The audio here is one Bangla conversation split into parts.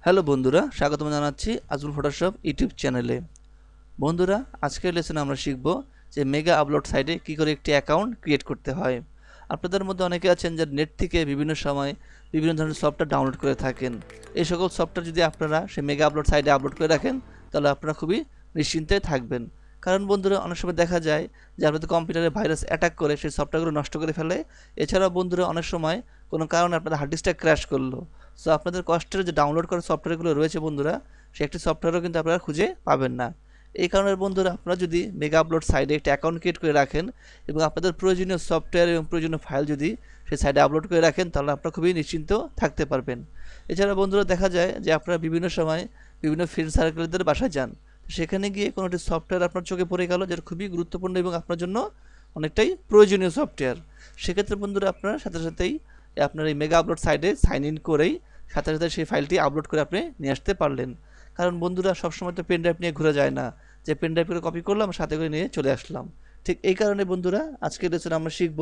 হ্যালো বন্ধুরা, স্বাগতম জানাচ্ছি আজমল ফটোশপ ইউটিউব চ্যানেলে। বন্ধুরা, আজকের লেসনে আমরা শিখব যে মেগা আপলোড সাইটে কী করে একটি অ্যাকাউন্ট ক্রিয়েট করতে হয়। আপনাদের মধ্যে অনেকে আছেন যারা নেট থেকে বিভিন্ন সময় বিভিন্ন ধরনের সফটওয়্যার ডাউনলোড করে থাকেন। এই সকল সফটওয়্যার যদি আপনারা সেই মেগা আপলোড সাইটে আপলোড করে রাখেন, তাহলে আপনারা খুবই নিশ্চিন্তে থাকবেন। কারণ বন্ধুরা, অনেক সময় দেখা যায় যে আপনাদের কম্পিউটারে ভাইরাস অ্যাটাক করে সেই সফটওয়্যারগুলো নষ্ট করে ফেলে। এছাড়াও বন্ধুরা, অনেক সময় কোনো কারণে আপনাদের হার্ড ডিস্কটা ক্র্যাশ করলো। সো আপনাদের কষ্টের যে ডাউনলোড করা সফটওয়্যারগুলো রয়েছে বন্ধুরা, সে একটি সফটওয়্যারও কিন্তু আপনারা খুঁজে পাবেন না। এই কারণে বন্ধুরা, আপনারা যদি মেগা আপলোড সাইটে একটা অ্যাকাউন্ট ক্রিয়েট করে রাখেন এবং আপনাদের প্রয়োজনীয় সফটওয়্যার এবং প্রয়োজনীয় ফাইল যদি সেই সাইটে আপলোড করে রাখেন, তাহলে আপনারা খুবই নিশ্চিন্ত থাকতে পারবেন। এছাড়া বন্ধুরা, দেখা যায় যে আপনারা বিভিন্ন সময় বিভিন্ন ফ্রেন্ড সার্কেলদের বাসায় যান, সেখানে গিয়ে কোনো একটি সফটওয়্যার আপনার চোখে পড়ে গেল যেটা খুবই গুরুত্বপূর্ণ এবং আপনার জন্য অনেকটাই প্রয়োজনীয় সফটওয়্যার। সেক্ষেত্রে বন্ধুরা, আপনারা সাথে সাথেই আপনার এই মেগা আপলোড সাইটে সাইন ইন করেই সাথে সাথে সেই ফাইলটি আপলোড করে আপনি নিয়ে আসতে পারলেন। কারণ বন্ধুরা, সবসময় তো পেন ড্রাইভ নিয়ে ঘুরে যায় না যে পেন ড্রাইভ করে কপি করলাম সাথে করে নিয়ে চলে আসলাম। ঠিক এই কারণে বন্ধুরা, আজকের লেসনে আমরা শিখব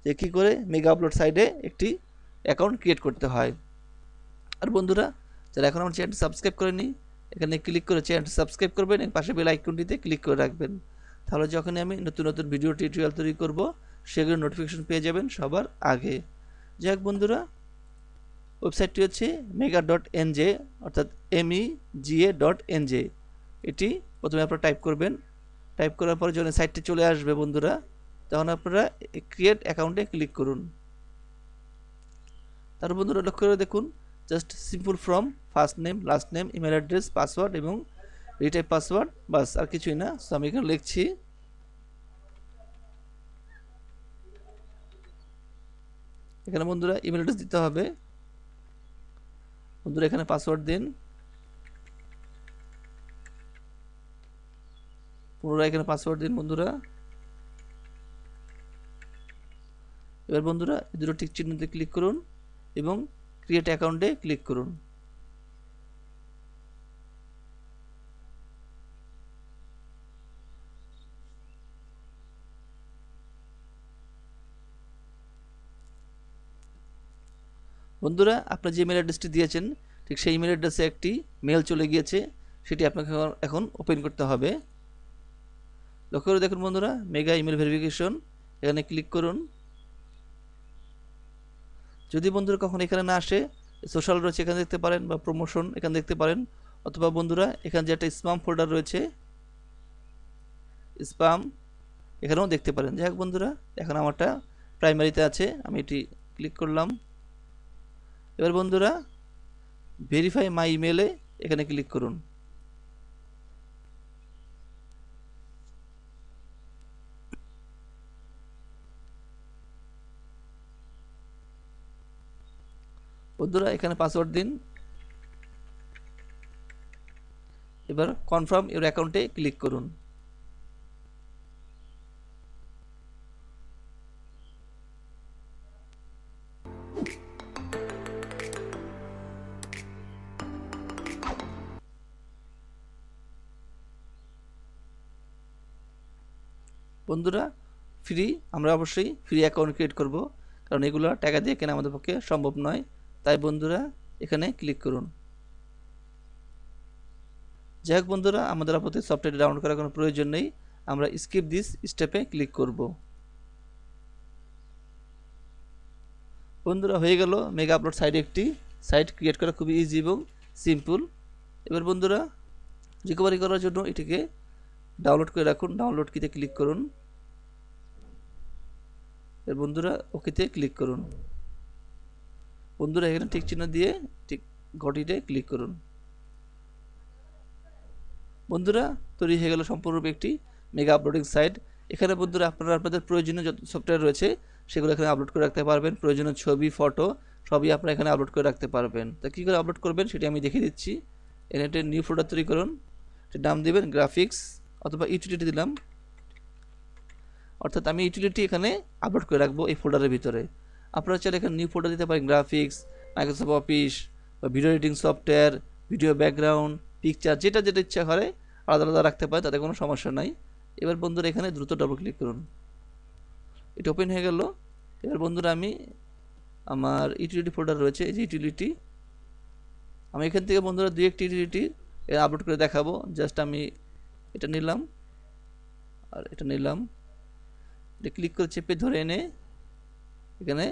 যে কী করে মেগা আপলোড সাইটে একটি অ্যাকাউন্ট ক্রিয়েট করতে হয়। আর বন্ধুরা, যারা এখন আমার চ্যানেলটি সাবস্ক্রাইব করেনি, এখানে ক্লিক করে চ্যানেলটি সাবস্ক্রাইব করবেন এবং পাশে বেল আইকনটিতে ক্লিক করে রাখবেন। তাহলে যখনই আমি নতুন নতুন ভিডিও টিউটোরিয়াল তৈরি করব, সেগুলোর নোটিফিকেশন পেয়ে যাবেন সবার আগে। যাই হোক বন্ধুরা, ওয়েবসাইটটি হচ্ছে mega.nj, অর্থাৎ MEGA.nj। এটি প্রথমে আপনারা টাইপ করবেন। টাইপ করার পরে যখন সাইটটি চলে আসবে বন্ধুরা, তখন আপনারা ক্রিয়েট অ্যাকাউন্টে ক্লিক করুন। তারপর বন্ধুরা, লক্ষ্য করে দেখুন, just simple from first name, last name, email address, password এবং রিটাইপ পাসওয়ার্ড, বাস, আর কিছুই না। সো আমি এখানে লিখছি। এখানে বন্ধুরা ইমেল অ্যাড্রেস দিতে হবে। বন্ধুরা, এখানে পাসওয়ার্ড দিন। পুনরায় এখানে পাসওয়ার্ড দিন বন্ধুরা। এবার বন্ধুরা, এই দুটো টিক চিহ্নতে ক্লিক করুন এবং ক্রিয়েট অ্যাকাউন্টে ক্লিক করুন। বন্ধুরা, আপনার যে ইমেল অ্যাড্রেসটি দিয়েছেন, ঠিক সেই ইমেল অ্যাড্রেসে একটি মেল চলে গিয়েছে। সেটি আপনাকে এখন ওপেন করতে হবে। লক্ষ্য করে দেখুন বন্ধুরা, মেগা ইমেল ভেরিফিকেশন, এখানে ক্লিক করুন। যদি বন্ধুরা কখন এখানে না আসে, সোশ্যাল রয়েছে এখানে দেখতে পারেন, বা প্রমোশন এখানে দেখতে পারেন, অথবা বন্ধুরা এখানে যে একটা স্প্যাম ফোল্ডার রয়েছে, স্প্যাম, এখানেও দেখতে পারেন। যাই হোক বন্ধুরা, এখন আমারটা প্রাইমারিতে আছে, আমি এটি ক্লিক করলাম। এবার বন্ধুরা, ভেরিফাই মাই ইমেলে এখানে ক্লিক করুন। বন্ধুরা, এখানে পাসওয়ার্ড দিন। এবার কনফার্ম ইউর অ্যাকাউন্টে ক্লিক করুন। বন্ধুরা, আমরা অবশ্যই ফ্রি অ্যাকাউন্ট ক্রিয়েট করব, কারণ এগুলো টাকা দিয়ে কেনা আমাদের পক্ষে সম্ভব নয়। তাই বন্ধুরা, এখানে ক্লিক করুন। যাই হোক বন্ধুরা, আমাদের আপাতত সফটওয়্যারটি ডাউনলোড করার কোনো প্রয়োজন নেই। আমরা স্কিপ দিস স্টেপে ক্লিক করব। বন্ধুরা, হয়ে গেল মেগা আপলোড সাইটে একটি সাইট ক্রিয়েট করা খুবই ইজি এবং সিম্পল। এবার বন্ধুরা, রিকভারি করার জন্য এটিকে ডাউনলোড করে রাখুন। ডাউনলোড কিতে ক্লিক করুন। এর বন্ধুরা, ওকেতে ক্লিক করুন। বন্ধুরা, এখানে টিক চিহ্ন দিয়ে ঠিক ঘটিতে ক্লিক করুন। বন্ধুরা, তৈরি হয়ে গেল সম্পূর্ণরূপে একটি মেগা আপলোডিং সাইট। এখানে বন্ধুরা, আপনারা আপনাদের প্রয়োজনীয় যত সফটওয়্যার রয়েছে সেগুলো এখানে আপলোড করে রাখতে পারবেন। প্রয়োজনীয় ছবি, ফটো সবই আপনারা এখানে আপলোড করে রাখতে পারবেন। তা কী করে আপলোড করবেন সেটি আমি দেখিয়ে দিচ্ছি। এখানে একটা নিউ ফোল্ডার তৈরি করুন। নাম দেবেন গ্রাফিক্স, অথবা ইউটিলিটি দিলাম, অর্থাৎ আমি ইউটিলিটি এখানে আপলোড করে রাখবো এই ফোল্ডারের ভিতরে। আপনারা চাইলে এখানে নিউ ফোল্ডার দিতে পারেন গ্রাফিক্স, মাইক্রোসফট অফিস, বা video editing software, video background, picture, যেটা যেটা ইচ্ছা করে আলাদা আলাদা রাখতে পারেন, তাতে কোনো সমস্যা নাই। এবার বন্ধুরা, এখানে দ্রুত ডবল ক্লিক করুন। এটা ওপেন হয়ে গেল। এবার বন্ধুরা, আমি আমার ইউটিলিটি ফোল্ডার রয়েছে, এই যে ইউটিলিটি, আমি এখান থেকে বন্ধুরা দুই একটি ইউটিলিটি আপলোড করে দেখাবো। জাস্ট আমি এটা নিলাম আর এটা নিলাম, এটা ক্লিক করে চেপে ধরে এনে এখানে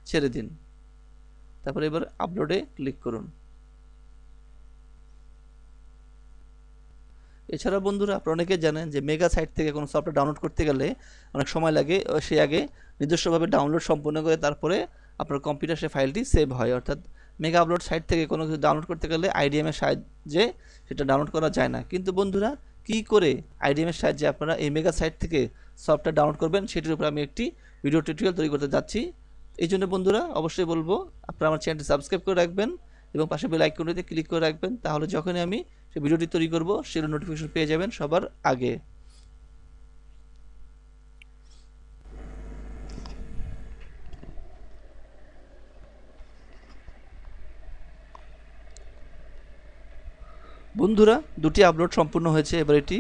ছেড়ে দিন। তারপরে এবার আপলোডে ক্লিক করুন। এছাড়া বন্ধুরা আপনারা অনেকে জানেন যে মেগা সাইট থেকে কোনো সফটওয়্যার ডাউনলোড করতে গেলে অনেক সময় লাগে, সে আগে নিজস্বভাবে ডাউনলোড সম্পূর্ণ করে তারপরে আপনার কম্পিউটার সে ফাইলটি সেভ হয়। অর্থাৎ মেগা আপলোড সাইট থেকে কোনো কিছু ডাউনলোড করতে গেলে আইডিএম এর সাহায্যে সেটা ডাউনলোড করা যায় না। কিন্তু বন্ধুরা কি করে আইডিএম এর সাহায্যে আপনারা এই মেগা সাইট থেকে সফটওয়্যার ডাউনলোড করবেন সেটির উপর আমি একটি ভিডিও টিউটোরিয়াল তৈরি করতে যাচ্ছি। এই জন্য বন্ধুরা অবশ্যই বলবো আপনারা আমার চ্যানেলটি সাবস্ক্রাইব করে রাখবেন এবং পাশে বেল আইকনটিতে ক্লিক করে রাখবেন। তাহলে যখনই আমি সেই ভিডিওটি তৈরি করব সেটার নোটিফিকেশন পেয়ে যাবেন সবার আগে। বন্ধুরা দুটি আপলোড সম্পূর্ণ হয়েছে, এবার এটি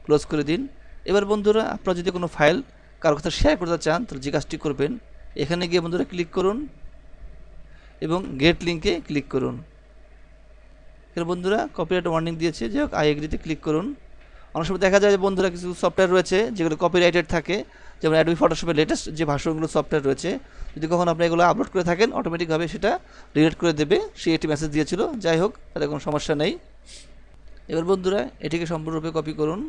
ক্লোজ করে দিন। এবার বন্ধুরা আপনারা যদি কোনো ফাইল কারোর কাছে শেয়ার করতে চান তাহলে যে কাজটি করবেন, এখানে গিয়ে বন্ধুরা ক্লিক করুন এবং গেট লিঙ্কে ক্লিক করুন। এর বন্ধুরা কপিরাইট ওয়ার্নিং দিয়েছে, যাই হোক আই এগ্রিতে ক্লিক করুন। অনেক সময় দেখা যায় যে বন্ধুরা কিছু সফটওয়্যার রয়েছে যেগুলো কপিরাইটেড থাকে, যেমন অ্যাডোবি ফটোশপের লেটেস্ট যে ভার্সনগুলো সফটওয়্যার রয়েছে, যদি কখনো আপনি এগুলো আপলোড করে থাকেন অটোমেটিকভাবে সেটা ডিলিট করে দেবে। সে একটি মেসেজ দিয়েছিল, যাই হোক তাতে কোনো সমস্যা নেই। এবার বন্ধুরা এটিকে সম্পূর্ণরূপে কপি করুন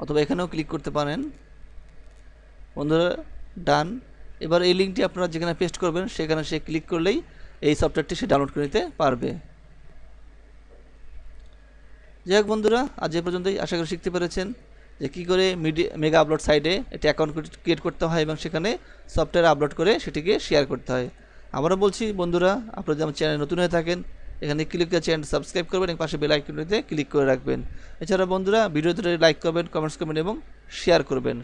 অথবা এখানেও ক্লিক করতে পারেন। বন্ধুরা ডান। এবার এই লিঙ্কটি আপনারা যেখানে পেস্ট করবেন সেখানে সে ক্লিক করলেই এই সফটওয়্যারটি সে ডাউনলোড করে নিতে পারবে। যাই হোক বন্ধুরা আজ এ পর্যন্তই, আশা করি শিখতে পেরেছেন যে কী করে মেগা আপলোড সাইটে একটি অ্যাকাউন্ট ক্রিয়েট করতে হয় এবং সেখানে সফটওয়্যার আপলোড করে সেটিকে শেয়ার করতে হয়। আবারও বলছি বন্ধুরা, আপনারা যদি আমার চ্যানেল নতুন হয়ে থাকেন এখানে ক্লিক করে চ্যানেল সাবস্ক্রাইব করবেন এবং পাশে বেল আইকনটিতে ক্লিক করে রাখবেন। এছাড়া বন্ধুরা ভিডিওতে লাইক করবেন, কমেন্টস করবেন এবং শেয়ার করবেন।